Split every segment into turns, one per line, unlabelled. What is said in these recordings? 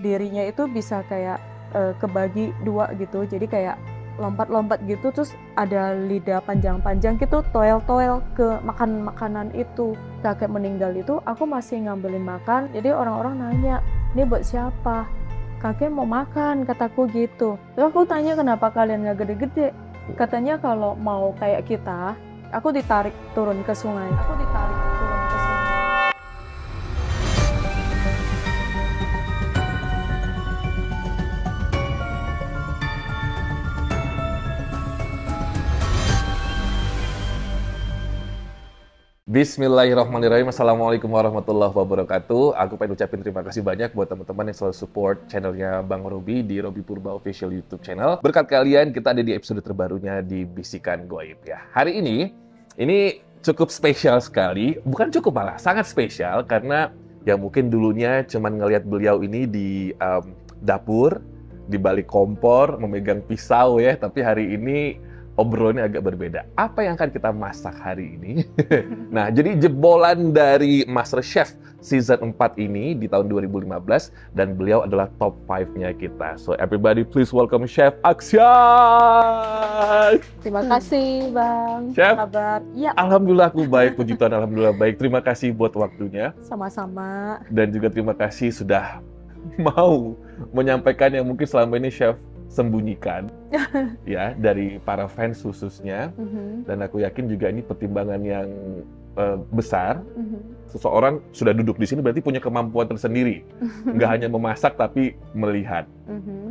dirinya itu bisa kayak kebagi dua gitu. Jadi kayak lompat-lompat gitu, terus ada lidah panjang-panjang gitu, toel-toel ke makan makanan itu. Kakek meninggal itu aku masih ngambilin makan, jadi orang-orang nanya, ini buat siapa? Kakek mau makan, kataku gitu. Terus aku tanya kenapa kalian nggak gede-gede? Katanya kalau mau kayak kita, aku ditarik turun ke sungai. Aku ditarik turun ke sungai.
Bismillahirrahmanirrahim. Assalamualaikum warahmatullahi wabarakatuh. Aku pengen ucapin terima kasih banyak buat teman-teman yang selalu support channelnya Bang Robi di Robi Purba Official YouTube channel. Berkat kalian, kita ada di episode terbarunya di Bisikan Goib ya. Hari ini cukup spesial sekali. Bukan cukup malah, sangat spesial karena ya mungkin dulunya cuman ngelihat beliau ini di dapur, di balik kompor, memegang pisau ya. Tapi hari ini obrolannya agak berbeda. Apa yang akan kita masak hari ini? Nah, jadi jebolan dari MasterChef Season 4 ini di tahun 2015 dan beliau adalah top 5-nya kita. So everybody please welcome Chef Aksyan.
Terima kasih, Bang.
Chef.
Apa kabar? Ya,
Alhamdulillah aku baik, puji Tuhan, alhamdulillah baik. Terima kasih buat waktunya
sama-sama.
dan juga terima kasih sudah mau menyampaikan yang mungkin selama ini Chef sembunyikan ya dari para fans khususnya. Dan aku yakin juga ini pertimbangan yang besar. Seseorang sudah duduk di sini berarti punya kemampuan tersendiri, nggak hanya memasak tapi melihat.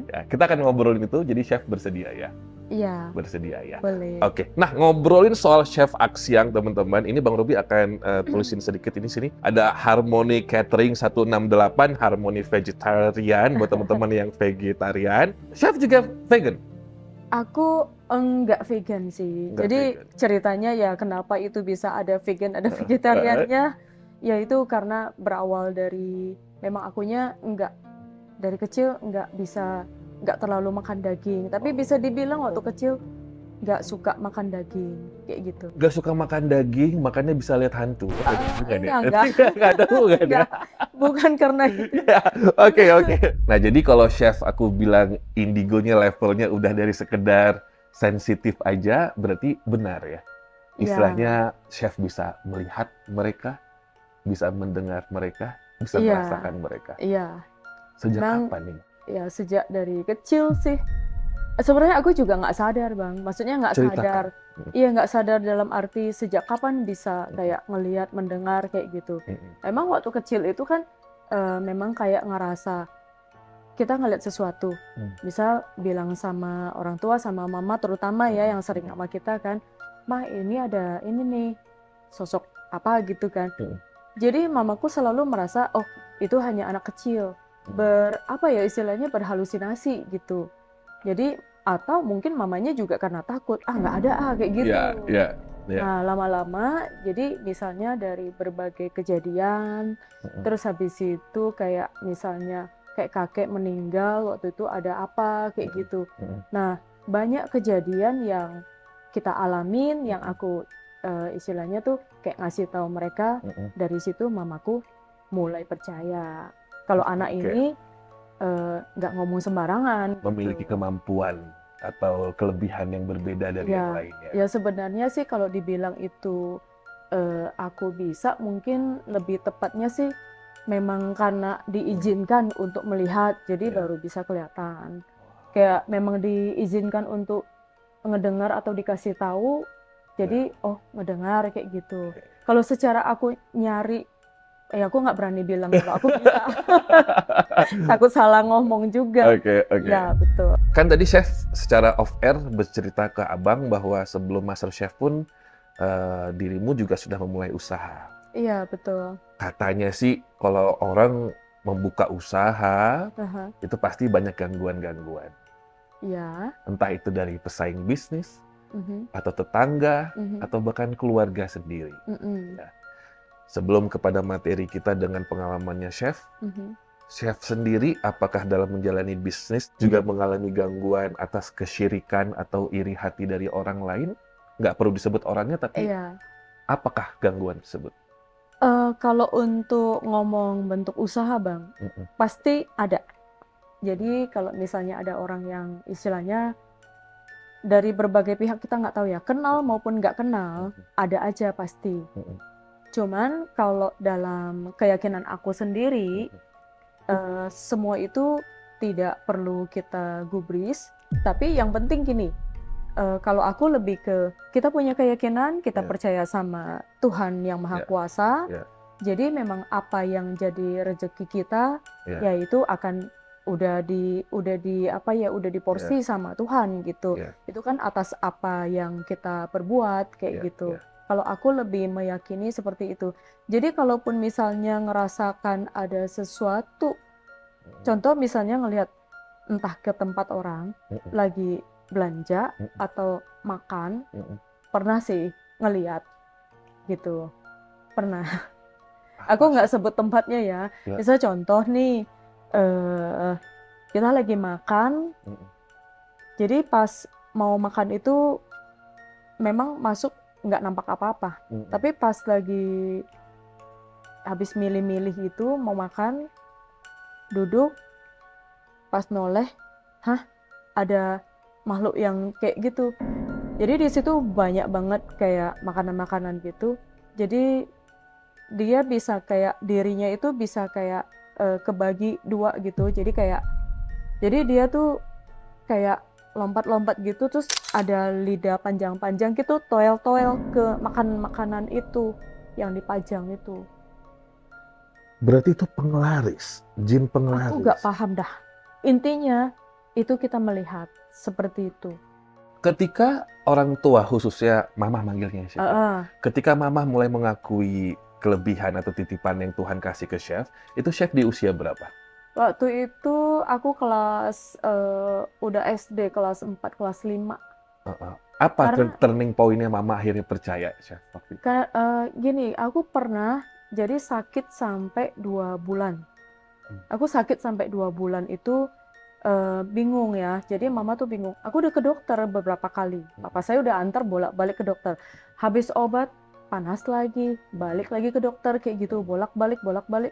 Ya, kita akan ngobrolin itu, jadi Chef bersedia ya?
Iya,
Bersedia ya?
boleh.
Oke, nah ngobrolin soal Chef Aksyan teman-teman, ini Bang Robi akan tulisin sedikit ini sini. Ada Harmony Catering 168, Harmony Vegetarian buat teman-teman yang vegetarian. Chef juga vegan?
Aku enggak vegan sih.
Nggak
Jadi
vegan.
ceritanya ya kenapa itu bisa ada vegan, ada vegetariannya, ya itu karena berawal dari memang akunya dari kecil enggak terlalu makan daging. Tapi bisa dibilang waktu kecil enggak suka makan daging, kayak gitu.
Nggak suka makan daging, makanya bisa lihat hantu. Bukan ya?
enggak.
Nggak ada bukan ya?
Enggak, bukan karena itu.
Ya, oke. Nah, jadi kalau chef aku bilang indigonya levelnya udah dari sekedar sensitif aja, berarti benar ya? Istilahnya chef bisa melihat mereka, bisa mendengar mereka, bisa
Iya.
merasakan mereka.
Iya.
Sejak
Memang,
kapan nih?
ya sejak dari kecil sih. Sebenarnya aku juga nggak sadar, Bang. Maksudnya nggak
Ceritakan.
sadar. Iya, nggak sadar dalam arti sejak kapan bisa kayak ngelihat, mendengar kayak gitu. Emang waktu kecil itu kan memang kayak ngerasa kita ngeliat sesuatu. Misal bilang sama orang tua, sama mama terutama ya yang sering sama kita kan, "Mah, ini ada ini nih, sosok apa gitu kan." Jadi mamaku selalu merasa, oh itu hanya anak kecil. Istilahnya berhalusinasi gitu. Jadi atau mungkin mamanya juga karena takut, nggak ada kayak gitu.
Iya.
Nah, lama-lama jadi misalnya dari berbagai kejadian, terus habis itu kayak misalnya kayak kakek meninggal waktu itu ada apa kayak gitu. Nah, banyak kejadian yang kita alamin yang aku istilahnya tuh kayak ngasih tahu mereka, dari situ mamaku mulai percaya kalau anak ini nggak ngomong sembarangan.
Memiliki kemampuan atau kelebihan yang berbeda dari yang lainnya.
Ya sebenarnya sih kalau dibilang itu aku bisa, mungkin lebih tepatnya sih memang karena diizinkan untuk melihat, jadi baru bisa kelihatan. Kayak memang diizinkan untuk ngedengar atau dikasih tahu, jadi ngedengar kayak gitu. Kalau secara aku nyari, aku nggak berani bilang kalau aku bisa. Takut salah ngomong juga.
Oke.
Ya, betul.
Kan tadi chef secara off air bercerita ke abang bahwa sebelum MasterChef pun dirimu juga sudah memulai usaha.
Iya, betul.
Katanya sih kalau orang membuka usaha itu pasti banyak gangguan-gangguan.
Iya.
Entah itu dari pesaing bisnis, atau tetangga, atau bahkan keluarga sendiri. Ya. Sebelum kepada materi kita dengan pengalamannya chef, chef sendiri apakah dalam menjalani bisnis juga mengalami gangguan atas kesyirikan atau iri hati dari orang lain? Nggak perlu disebut orangnya, tapi apakah gangguan tersebut?
Kalau untuk ngomong bentuk usaha, Bang, pasti ada. Jadi kalau misalnya ada orang yang istilahnya dari berbagai pihak kita nggak tahu ya, kenal maupun nggak kenal, ada aja pasti. Cuman kalau dalam keyakinan aku sendiri, semua itu tidak perlu kita gubris, tapi yang penting gini, kalau aku lebih ke kita punya keyakinan, kita percaya sama Tuhan yang Maha Kuasa. Jadi memang apa yang jadi rezeki kita, yaitu akan udah diporsi sama Tuhan gitu. Itu kan atas apa yang kita perbuat kayak gitu. Kalau aku lebih meyakini seperti itu. Jadi kalaupun misalnya ngerasakan ada sesuatu, contoh misalnya ngelihat entah ke tempat orang lagi belanja atau makan, pernah sih ngelihat gitu, pernah. Aku nggak sebut tempatnya ya. Misal contoh nih, kita lagi makan, jadi pas mau makan itu memang masuk nggak nampak apa-apa. Tapi pas lagi habis milih-milih itu mau makan, duduk, pas noleh, ada makhluk yang kayak gitu. Jadi di situ banyak banget kayak makanan-makanan gitu. Jadi dia bisa kayak dirinya itu bisa kayak kebagi dua gitu. Jadi dia tuh kayak lompat-lompat gitu, terus ada lidah panjang-panjang gitu, toel-toel ke makanan itu yang dipajang itu.
Berarti itu penglaris, jin penglaris.
Aku nggak paham dah. Intinya itu kita melihat seperti itu.
Ketika orang tua, khususnya Mama manggilnya Chef, ketika Mama mulai mengakui kelebihan atau titipan yang Tuhan kasih ke Chef, itu Chef di usia berapa?
Waktu itu aku kelas udah SD kelas 4, kelas 5.
Apa turning point-nya Mama akhirnya percaya, Chef?
Gini, aku pernah jadi sakit sampai 2 bulan. Aku sakit sampai 2 bulan itu bingung ya. Jadi Mama tuh bingung. Aku udah ke dokter beberapa kali. Papa saya udah antar bolak-balik ke dokter. Habis obat, panas lagi, balik lagi ke dokter kayak gitu, bolak-balik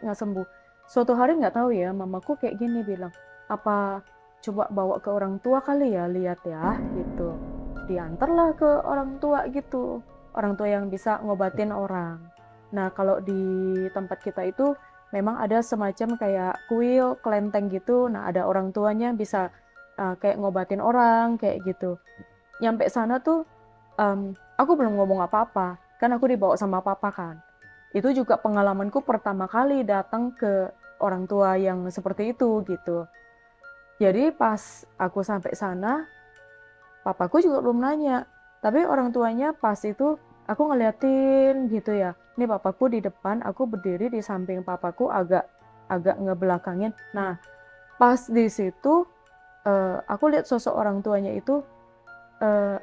nggak sembuh. Suatu hari nggak tahu ya, mamaku kayak gini bilang, apa coba bawa ke orang tua kali ya, lihat ya gitu. Diantarlah ke orang tua gitu, orang tua yang bisa ngobatin orang. Nah kalau di tempat kita itu memang ada semacam kayak kuil, kelenteng gitu. Nah ada orang tuanya bisa kayak ngobatin orang kayak gitu. Nyampe sana tuh aku belum ngomong apa-apa, kan aku dibawa sama papa kan. Itu juga pengalamanku pertama kali datang ke orang tua yang seperti itu gitu. Jadi pas aku sampai sana, papaku juga belum nanya. Tapi orang tuanya pas itu aku ngeliatin gitu ya. Ini papaku di depan, aku berdiri di samping papaku agak ngebelakangin. Nah, pas di situ aku lihat sosok orang tuanya itu,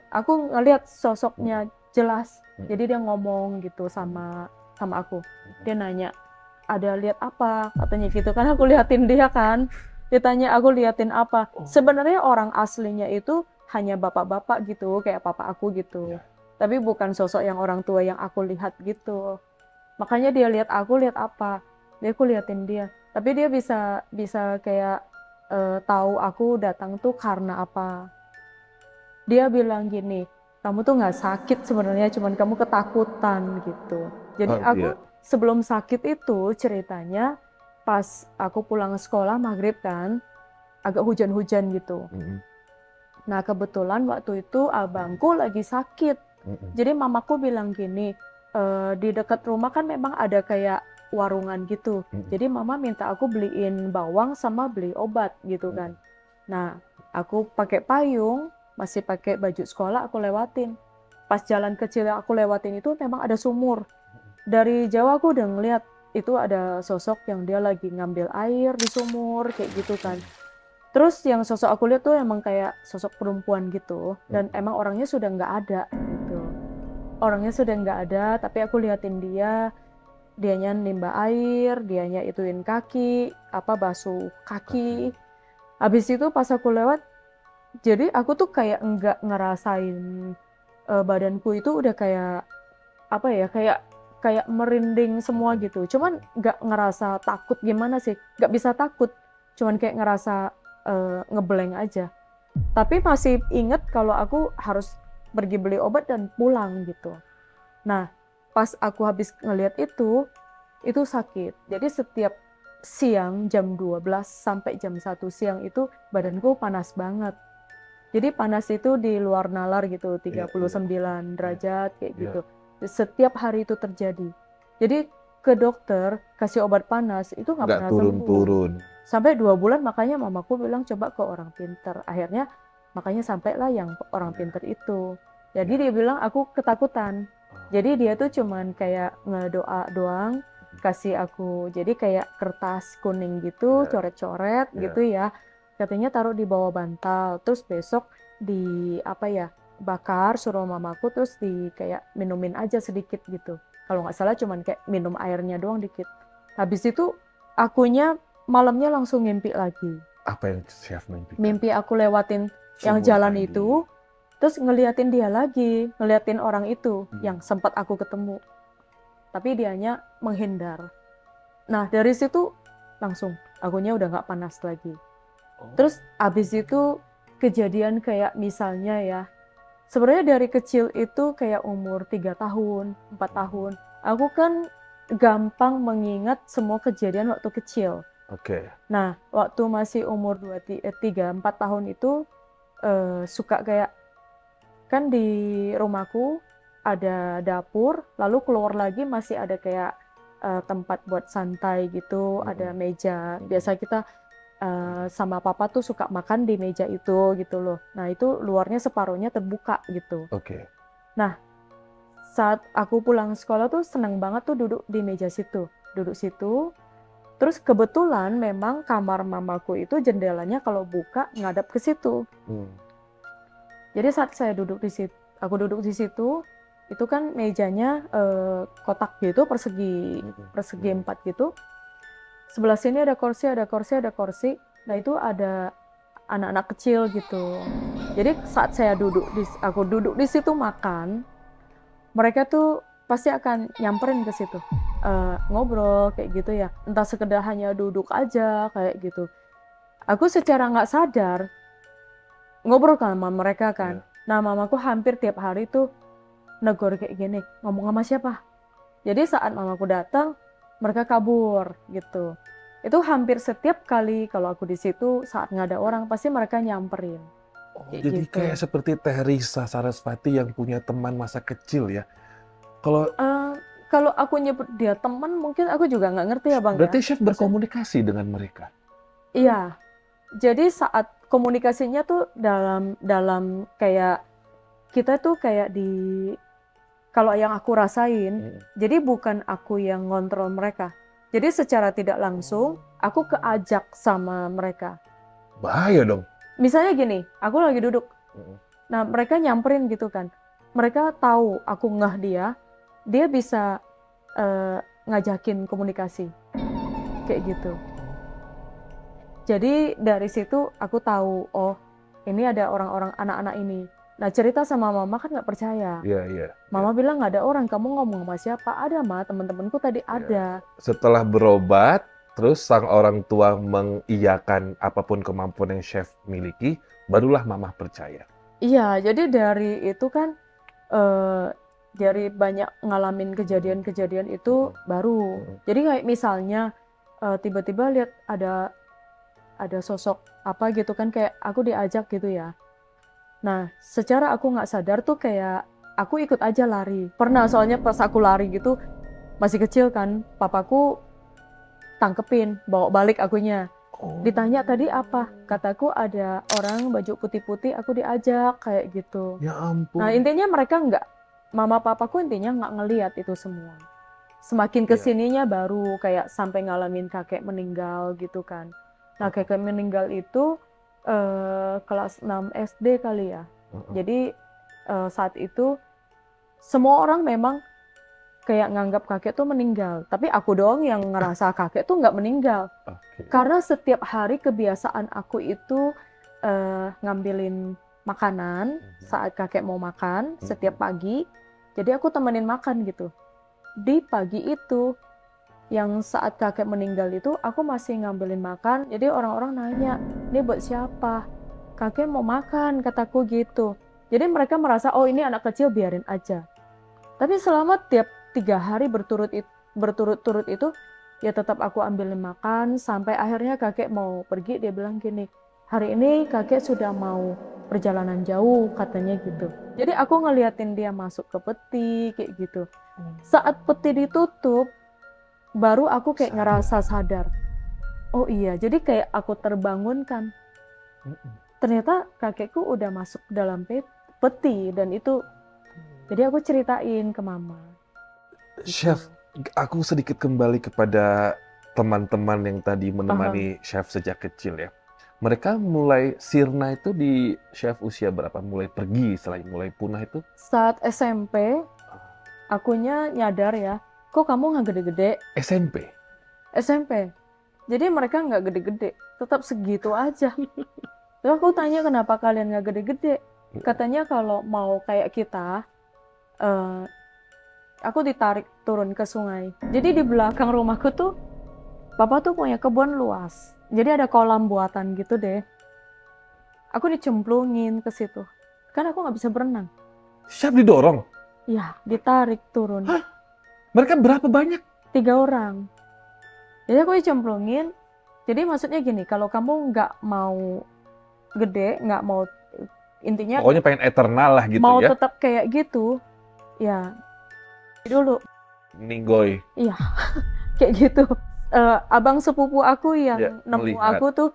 aku ngeliat sosoknya jelas. Jadi dia ngomong gitu sama aku. Dia nanya, ada lihat apa? Katanya gitu kan, aku liatin dia kan. Dia tanya aku liatin apa. Sebenarnya orang aslinya itu hanya bapak-bapak gitu, kayak papa aku gitu. Tapi bukan sosok yang orang tua yang aku lihat gitu. Makanya dia lihat aku lihat apa? Dia aku liatin dia. Tapi dia bisa kayak tahu aku datang tuh karena apa. Dia bilang gini, kamu tuh nggak sakit sebenarnya, cuman kamu ketakutan gitu. Jadi aku sebelum sakit itu ceritanya pas aku pulang sekolah maghrib kan, agak hujan-hujan gitu. Nah kebetulan waktu itu abangku lagi sakit. Jadi mamaku bilang gini, di dekat rumah kan memang ada kayak warungan gitu. Jadi mama minta aku beliin bawang sama beli obat gitu kan. Nah aku pakai payung, masih pakai baju sekolah, aku lewatin. Pas jalan kecil yang aku lewatin itu memang ada sumur. Dari jauh aku udah ngeliat itu ada sosok yang dia lagi ngambil air di sumur kayak gitu kan. Terus yang sosok aku lihat tuh emang kayak sosok perempuan gitu, dan emang orangnya sudah nggak ada gitu. Orangnya sudah nggak ada, tapi aku liatin dianya nimba air, dianya ituin kaki, basuh kaki. Habis itu pas aku lewat, jadi aku tuh kayak nggak ngerasain badanku itu udah kayak kayak merinding semua gitu. Cuman nggak ngerasa takut gimana sih, nggak bisa takut. Cuman kayak ngerasa ngeblank aja. Tapi masih inget kalau aku harus pergi beli obat dan pulang gitu. Nah, pas aku habis ngelihat itu sakit. Jadi setiap siang jam 12 sampai jam 1 siang itu badanku panas banget. Jadi panas itu di luar nalar gitu, 39 derajat kayak gitu. Setiap hari itu terjadi. Jadi ke dokter kasih obat panas itu nggak pernah
turun-turun.
Sampai 2 bulan, makanya mamaku bilang coba ke orang pinter. Akhirnya makanya sampailah yang orang pinter itu. Jadi dia bilang aku ketakutan. Jadi dia tuh cuman kayak ngedoa doang, kasih aku jadi kayak kertas kuning gitu, coret-coret gitu ya. Katanya taruh di bawah bantal, terus besok di apa ya, bakar, suruh mamaku, terus di kayak minumin aja sedikit gitu. Kalau nggak salah cuman kayak minum airnya doang dikit. Habis itu akunya malamnya langsung ngimpi lagi.
Apa yang chef mimpi?
Mimpi aku lewatin yang jalan itu, terus ngeliatin dia lagi, ngeliatin orang itu yang sempat aku ketemu. Tapi dianya menghindar. Nah dari situ langsung akunya udah nggak panas lagi. Terus abis itu kejadian kayak misalnya ya, sebenarnya dari kecil itu kayak umur 3 tahun, 4 tahun, aku kan gampang mengingat semua kejadian waktu kecil. Nah, waktu masih umur 3-4 tahun itu suka kayak, kan di rumahku ada dapur, lalu keluar lagi masih ada kayak tempat buat santai gitu, ada meja. Biasa kita sama papa tuh suka makan di meja itu gitu loh. Nah itu luarnya separuhnya terbuka gitu. Nah saat aku pulang sekolah tuh seneng banget tuh duduk di meja situ, duduk situ. Terus kebetulan memang kamar mamaku itu jendelanya kalau buka ngadap ke situ. Jadi saat saya duduk di situ, aku duduk di situ, itu kan mejanya kotak gitu, persegi 4 gitu. Sebelah sini ada kursi, ada kursi, ada kursi. Nah itu ada anak-anak kecil gitu. Jadi saat aku duduk di situ makan, mereka tuh pasti akan nyamperin ke situ, ngobrol kayak gitu ya. Entah sekedar hanya duduk aja kayak gitu. Aku secara nggak sadar ngobrol kan sama mereka kan. Nah mamaku hampir tiap hari tuh negor kayak gini, ngomong sama siapa? Jadi saat mamaku datang, mereka kabur gitu. Itu hampir setiap kali kalau aku di situ saat nggak ada orang pasti mereka nyamperin.
Jadi
gitu.
kayak seperti Teh Risa Sarasvati yang punya teman masa kecil ya.
Kalau aku nyebut dia teman mungkin aku juga nggak ngerti ya Bang.
Berarti chef berkomunikasi dengan mereka?
Iya. Jadi saat komunikasinya tuh dalam kayak kita tuh kayak kalau yang aku rasain, jadi bukan aku yang ngontrol mereka. Jadi secara tidak langsung, aku keajak sama mereka.
Bahaya dong.
Misalnya gini, aku lagi duduk. Nah, mereka nyamperin gitu kan. Mereka tahu aku ngeh dia bisa ngajakin komunikasi. Kayak gitu. Jadi dari situ aku tahu, oh ini ada orang-orang anak-anak ini. Nah cerita sama mama kan nggak percaya. Mama bilang nggak ada orang, kamu ngomong sama siapa? Ada mah, teman-temanku tadi ada.
Setelah berobat, terus sang orang tua mengiyakan apapun kemampuan yang chef miliki, barulah mama percaya.
Iya, jadi dari itu kan dari banyak ngalamin kejadian-kejadian itu baru. Jadi kayak misalnya tiba-tiba lihat ada sosok apa gitu kan, kayak aku diajak gitu ya. Nah, secara aku nggak sadar tuh kayak aku ikut aja lari. Pernah soalnya pas aku lari gitu, masih kecil kan, papaku tangkepin, bawa balik akunya. Ditanya tadi apa? Kataku ada orang baju putih-putih, aku diajak kayak gitu.
Ya ampun.
Nah, intinya mereka mama papaku intinya nggak ngelihat itu semua. Semakin kesininya baru kayak sampai ngalamin kakek meninggal gitu kan. Nah, kakek meninggal itu kelas 6 SD kali ya. Jadi saat itu semua orang memang kayak nganggap kakek tuh meninggal. Tapi aku doang yang ngerasa kakek tuh nggak meninggal. Karena setiap hari kebiasaan aku itu ngambilin makanan saat kakek mau makan setiap pagi. Jadi aku temenin makan gitu. Di pagi itu Yang saat kakek meninggal itu aku masih ngambilin makan, jadi orang-orang nanya, ini buat siapa? Kakek mau makan, kataku gitu. Jadi mereka merasa, oh ini anak kecil, biarin aja. Tapi selama tiap 3 hari berturut-turut itu, ya tetap aku ambilin makan, sampai akhirnya kakek mau pergi, dia bilang gini, hari ini kakek sudah mau perjalanan jauh, katanya gitu. Jadi aku ngeliatin dia masuk ke peti, kayak gitu. Saat peti ditutup, baru aku kayak ngerasa sadar. Oh iya, jadi kayak aku terbangunkan. Ternyata kakekku udah masuk dalam peti, dan itu, jadi aku ceritain ke mama.
Chef, aku sedikit kembali kepada teman-teman yang tadi menemani Chef sejak kecil ya. Mereka mulai sirna itu di Chef usia berapa? Mulai pergi, selain mulai punah itu?
Saat SMP, akunya nyadar ya, kok kamu nggak gede-gede?
SMP?
SMP. Jadi mereka nggak gede-gede, tetap segitu aja. Terus aku tanya, kenapa kalian nggak gede-gede? Katanya kalau mau kayak kita, aku ditarik turun ke sungai. Jadi di belakang rumahku tuh, papa tuh punya kebun luas. Jadi ada kolam buatan gitu deh. Aku dicemplungin ke situ. Kan aku nggak bisa berenang.
Chef didorong?
Ya, ditarik turun.
Hah? Mereka berapa banyak?
3 orang. Jadi aku dicemplungin. Jadi maksudnya gini, kalau kamu nggak mau gede, nggak mau, intinya
pokoknya pengen eternal lah gitu
mau
ya?
tetap kayak gitu, ya dulu.
Ninggoy.
Iya, kayak gitu. Abang sepupu aku yang
Ya,
nemu
melihat.
aku tuh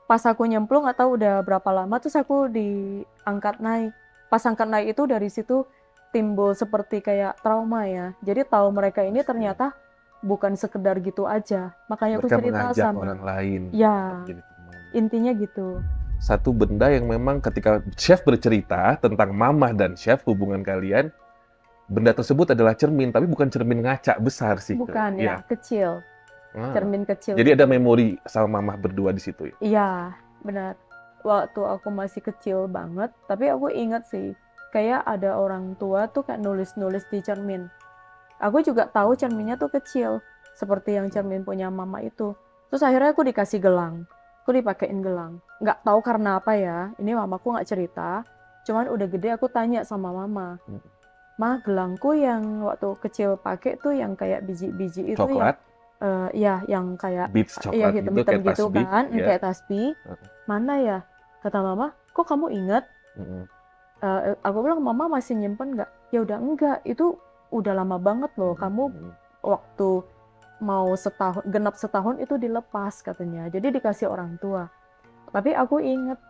pas aku nyemplung atau udah berapa lama, terus aku diangkat naik. Pas angkat naik itu, dari situ timbul seperti kayak trauma ya. Jadi tahu mereka ini ternyata bukan sekedar gitu aja. Makanya aku
Mereka
cerita
mengajak
sama,
orang lain
ya
untuk jadi teman.
intinya gitu.
Satu benda yang memang ketika Chef bercerita tentang Mamah dan Chef, hubungan kalian, benda tersebut adalah cermin, tapi bukan cermin ngaca besar sih.
Bukan ya, kecil.
Ah.
Cermin kecil.
Jadi ada memori sama Mamah berdua di situ ya?
Iya, benar. Waktu aku masih kecil banget, tapi aku inget sih, kayak ada orang tua tuh kayak nulis-nulis di cermin. Aku juga tahu cerminnya tuh kecil, seperti yang cermin punya mama itu. Terus akhirnya aku dikasih gelang, aku dipakein gelang. Nggak tahu karena apa ya, ini mamaku nggak cerita, cuman udah gede aku tanya sama mama, Ma, gelangku yang waktu kecil pakai tuh yang kayak biji-biji itu,
Coklat?
yang kayak
Beats
ya
coklat gitu,
hitam-hitam
kayak
gitu
tasbih,
kan,
ya.
kayak tasbih. Mana ya? Kata mama, kok kamu ingat? Aku bilang, mama masih nyimpen nggak? Ya udah enggak, itu udah lama banget loh. Kamu waktu mau genap setahun itu dilepas katanya. Jadi dikasih orang tua. Tapi aku inget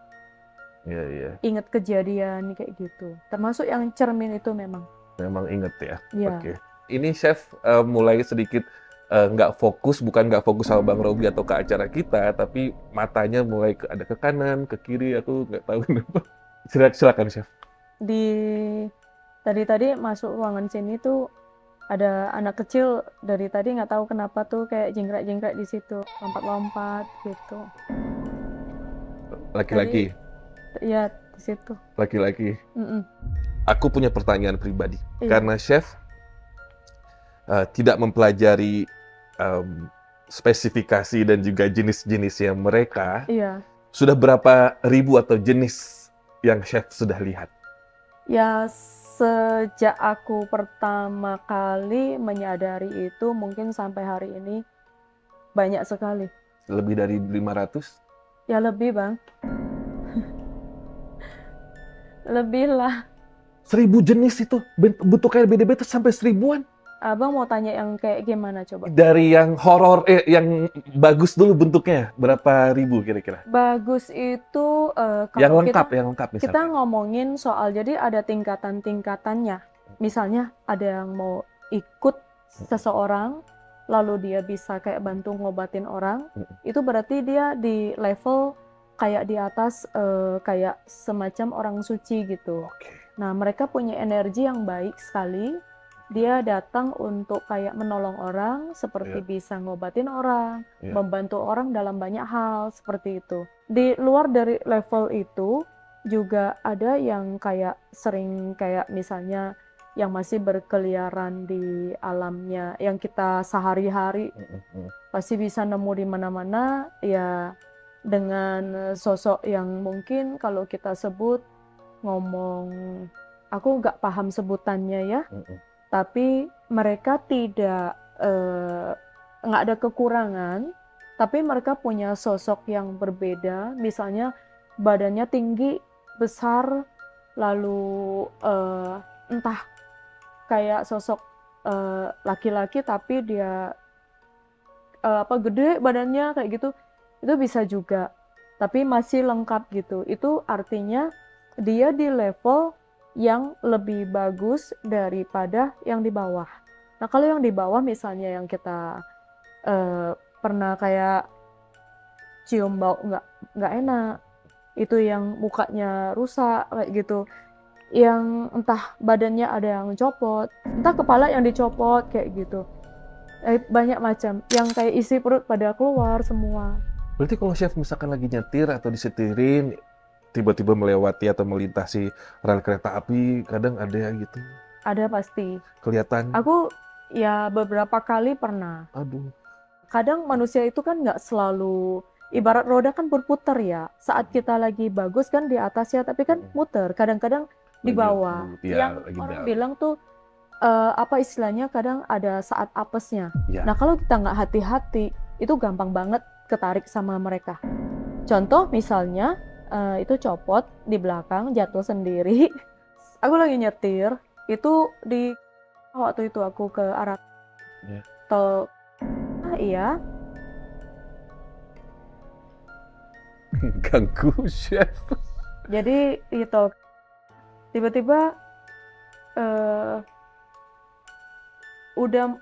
kejadian kayak gitu. Termasuk yang cermin itu memang.
Memang inget ya?
Iya.
Oke. Ini Chef mulai sedikit nggak fokus, bukan nggak fokus sama Bang Robi atau ke acara kita, tapi matanya mulai ada ke kanan, ke kiri, aku nggak tahu kenapa. Silakan Chef.
Tadi masuk ruangan sini tuh ada anak kecil, dari tadi nggak tahu kenapa tuh kayak jingkrak-jingkrak di situ, lompat-lompat gitu.
Laki-laki?
Iya, di situ.
Laki-laki. Aku punya pertanyaan pribadi. Karena Chef tidak mempelajari spesifikasi dan juga jenis-jenisnya mereka.
Iya.
Sudah berapa ribu atau jenis yang Chef sudah lihat?
Ya, sejak aku pertama kali menyadari itu, mungkin sampai hari ini banyak sekali.
Lebih dari 500?
Ya lebih, Bang. Lebih lah.
1000 jenis itu, bentuknya beda-beda sampai 1000-an.
Abang mau tanya yang kayak gimana coba?
Dari yang horor, yang bagus dulu bentuknya, berapa ribu kira-kira?
Bagus itu
yang
kalau
lengkap misalnya.
Kita ngomongin soal, jadi ada tingkatan-tingkatannya. Misalnya ada yang mau ikut seseorang, lalu dia bisa kayak bantu ngobatin orang, itu berarti dia di level kayak di atas, kayak semacam orang suci gitu. Nah, mereka punya energi yang baik sekali. Dia datang untuk kayak menolong orang, seperti bisa ngobatin orang, membantu orang dalam banyak hal, seperti itu. Di luar dari level itu, juga ada yang kayak sering kayak misalnya yang masih berkeliaran di alamnya, yang kita sehari-hari pasti bisa nemu di mana-mana, ya dengan sosok yang mungkin kalau kita sebut ngomong, aku nggak paham sebutannya ya, tapi mereka tidak nggak ada kekurangan, tapi mereka punya sosok yang berbeda, misalnya badannya tinggi, besar, lalu entah kayak sosok laki-laki tapi dia gede badannya kayak gitu, itu bisa juga, tapi masih lengkap gitu. Itu artinya dia di level yang lebih bagus daripada yang di bawah. Nah kalau yang di bawah misalnya yang kita pernah kayak cium bau nggak enak, itu yang mukanya rusak kayak gitu, yang entah badannya ada yang copot, entah kepala yang dicopot kayak gitu, banyak macam, yang kayak isi perut pada keluar semua.
Berarti kalau chef misalkan lagi nyetir atau disetirin, tiba-tiba melewati atau melintasi rel kereta api, kadang ada ya gitu?
Ada pasti.
Kelihatan?
Aku ya beberapa kali pernah.
Aduh.
Kadang manusia itu kan nggak selalu, ibarat roda kan berputar ya. Saat kita lagi bagus kan di atas ya, tapi kan muter. Kadang-kadang di bawah.
Ya,
yang orang bilang tuh apa istilahnya, kadang ada saat apesnya.
Ya.
Nah kalau kita nggak hati-hati, itu gampang banget ketarik sama mereka. Contoh misalnya itu copot di belakang, jatuh sendiri. Aku lagi nyetir, itu di waktu itu aku ke arah tol, iya.
Ganggu chef.
Jadi itu tiba-tiba udah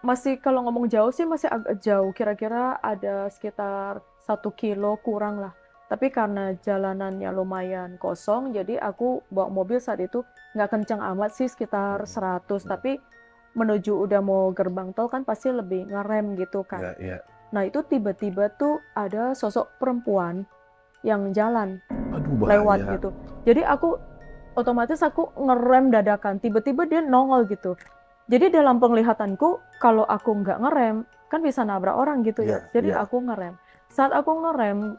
masih, kalau ngomong jauh sih masih agak jauh, kira-kira ada sekitar 1 kilo kurang lah. Tapi karena jalanannya lumayan kosong, jadi aku bawa mobil saat itu nggak kencang amat sih, sekitar 100. Tapi menuju udah mau gerbang tol kan pasti lebih ngerem gitu kan. Nah itu tiba-tiba tuh ada sosok perempuan yang jalan.
Aduh,
lewat gitu. Jadi aku otomatis aku ngerem dadakan. Tiba-tiba dia nongol gitu. Jadi dalam penglihatanku kalau aku nggak ngerem kan bisa nabrak orang gitu ya. Jadi aku ngerem. Saat aku ngerem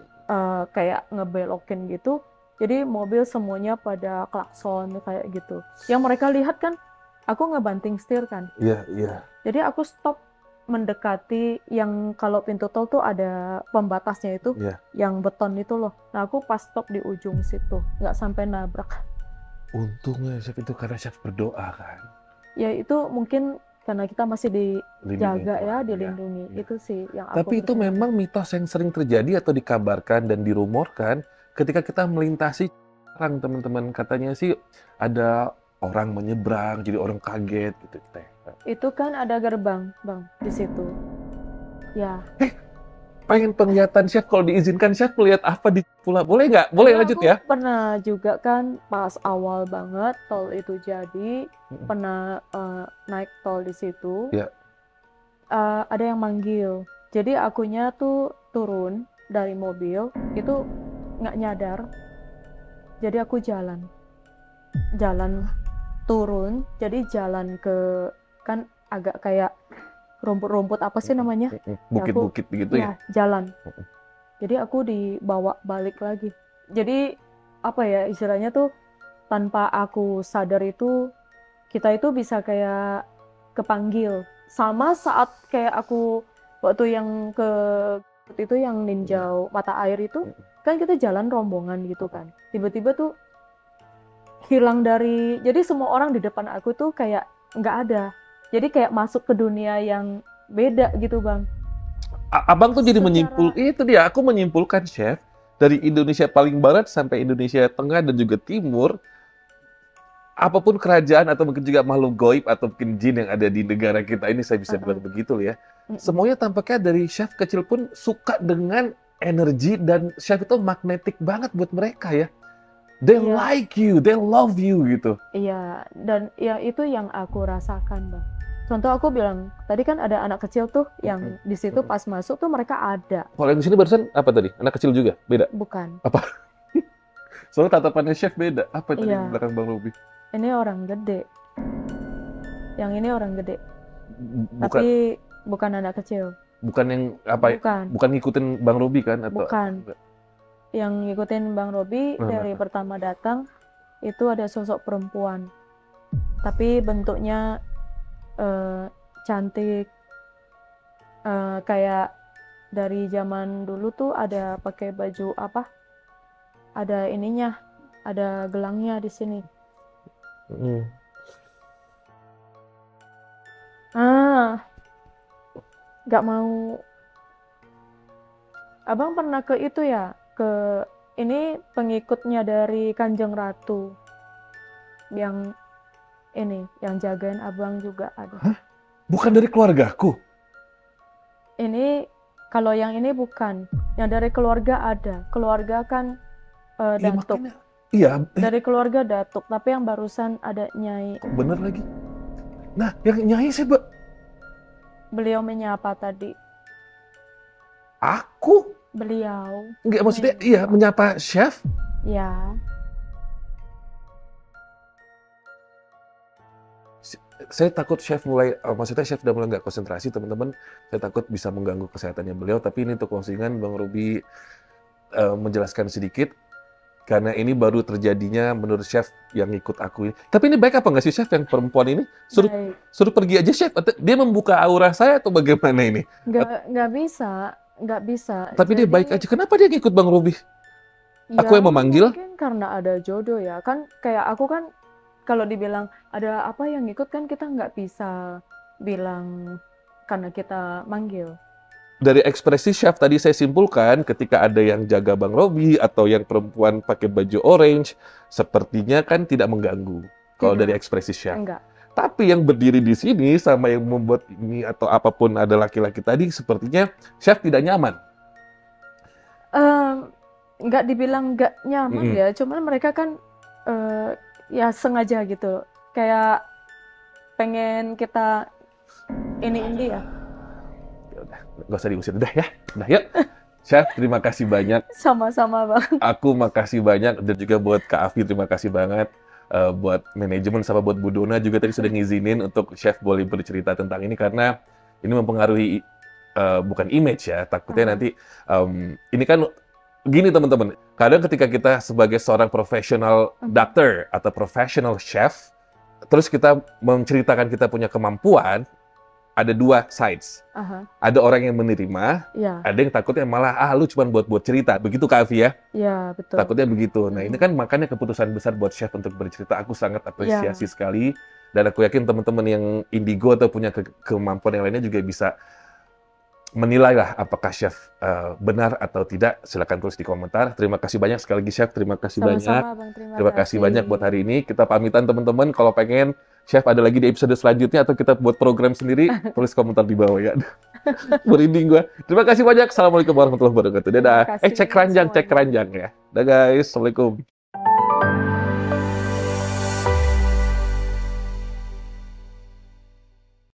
kayak ngebelokin gitu. Jadi mobil semuanya pada klakson kayak gitu. Yang mereka lihat kan aku ngebanting setir kan.
Iya.
Jadi aku stop mendekati yang kalau pintu tol tuh ada pembatasnya itu, yang beton itu loh. Nah aku pas stop di ujung situ, nggak sampai nabrak.
Untungnya chef itu karena chef berdoa kan.
Ya itu mungkin karena kita masih dijaga ya, dilindungi. Itu sih yang aku
Tapi itu
percaya.
memang mitos yang sering terjadi atau dikabarkan dan dirumorkan ketika kita melintasi orang, teman-teman. Katanya sih ada orang menyeberang, jadi orang kaget gitu.
Itu kan ada gerbang, Bang, di situ. Ya.
Pengen penglihatan chef, kalau diizinkan chef melihat apa di pula, boleh nggak? Boleh lanjut ya?
Pernah juga kan pas awal banget tol itu jadi, pernah naik tol di situ. Ada yang manggil. Jadi akunya tuh turun dari mobil, itu nggak nyadar. Jadi aku jalan turun, jadi jalan ke, kan agak kayak rumput-rumput apa sih namanya?
Bukit-bukit gitu ya?
Jalan. Jadi aku dibawa balik lagi. Jadi apa ya istilahnya tuh, tanpa aku sadar itu kita itu bisa kayak kepanggil. Sama saat kayak aku waktu yang ke itu yang ninjau mata air itu, kan kita jalan rombongan gitu kan. Tiba-tiba tuh hilang dari, jadi semua orang di depan aku tuh kayak nggak ada. Jadi kayak masuk ke dunia yang beda gitu, Bang.
Abang tuh jadi itu dia, aku menyimpulkan chef, dari Indonesia paling barat sampai Indonesia tengah dan juga timur, apapun kerajaan atau mungkin juga makhluk goib atau mungkin jin yang ada di negara kita ini, saya bisa bilang begitu ya, semuanya tampaknya dari chef kecil pun suka dengan energi, dan chef itu magnetik banget buat mereka ya. They like you, they love you gitu.
Iya, dan ya itu yang aku rasakan, Bang. Contoh aku bilang, tadi kan ada anak kecil tuh yang di situ pas masuk tuh mereka ada.
Kalau yang di sini barusan apa tadi? Anak kecil juga? Beda?
Bukan.
Apa? Soalnya tatapannya chef beda. Apa tadi di belakang Bang Robi?
Ini orang gede. Yang ini orang gede.
Bukan
Tapi bukan anak kecil.
bukan yang apa?
Bukan.
Bukan ngikutin Bang Robi kan atau?
Bukan. Yang ngikutin Bang Robi dari pertama datang itu ada sosok perempuan. Tapi bentuknya cantik. Kayak dari zaman dulu tuh ada pakai baju apa? Ada ininya, ada gelangnya di sini. Gak mau. Abang pernah ke itu ya? Ke ini pengikutnya dari Kanjeng Ratu. Yang ini, yang jagain abang juga ada.
Hah? Bukan dari keluargaku?
Ini, kalau yang ini bukan. Yang dari keluarga ada. Keluarga kan datuk.
Iya.
Dari keluarga datuk, tapi yang barusan ada Nyai.
Bener lagi. Nah, yang Nyai
Beliau menyapa tadi.
Aku?
Beliau.
Enggak, maksudnya iya menyapa chef?
Ya.
Saya takut chef maksudnya chef udah mulai nggak konsentrasi, teman-teman. Saya takut bisa mengganggu kesehatannya beliau, tapi ini untuk closingan Bang Robi menjelaskan sedikit. Karena ini baru terjadinya menurut chef yang ikut aku ini. Tapi ini baik apa nggak sih chef yang perempuan ini? Suruh pergi aja chef. Dia membuka aura saya atau bagaimana ini?
Nggak bisa.
Tapi dia baik aja. Kenapa dia ngikut Bang Robi?
Ya,
aku yang memanggil?
Mungkin karena ada jodoh ya. Kan kayak aku kan kalau dibilang ada apa yang ngikut kan kita nggak bisa bilang karena kita manggil.
Dari ekspresi chef tadi saya simpulkan ketika ada yang jaga Bang Robi atau yang perempuan pakai baju orange, sepertinya kan tidak mengganggu. Kalau dari ekspresi chef.
Enggak.
Tapi yang berdiri di sini sama yang membuat ini atau apapun ada laki-laki tadi, sepertinya chef tidak nyaman.
Nggak dibilang nggak nyaman ya, cuman mereka kan ya sengaja gitu. Kayak pengen kita ini ya.
Udah, nggak usah diusir. Udah ya, udah yuk. Chef, terima kasih banyak.
Sama-sama Bang.
Aku makasih banyak, dan juga buat Kak Afi terima kasih banget. Buat manajemen sama buat Bu Dona juga tadi sudah ngizinin untuk chef boleh bercerita tentang ini karena ini mempengaruhi bukan image ya, takutnya nanti ini kan gini teman-teman, kadang ketika kita sebagai seorang profesional dokter atau profesional chef, terus kita menceritakan kita punya kemampuan, ada dua sides. Ada orang yang menerima, ada yang takutnya malah, lu cuma buat cerita. Begitu Kak Afi ya?
Iya, betul.
Takutnya begitu. Nah, ini kan makanya keputusan besar buat chef untuk bercerita. Aku sangat apresiasi sekali. Dan aku yakin teman-teman yang indigo atau punya kemampuan yang lainnya juga bisa menilai lah apakah chef benar atau tidak. Silakan tulis di komentar. Terima kasih banyak sekali lagi chef. Terima kasih banyak.
Bang,
terima kasih banyak buat hari ini. Kita pamitan teman-teman. Kalau pengen chef ada lagi di episode selanjutnya atau kita buat program sendiri, tulis komentar di bawah ya. Merinding gue. Terima kasih banyak. Assalamualaikum warahmatullahi wabarakatuh. Dadah. Cek keranjang ya. Dadah guys. Assalamualaikum.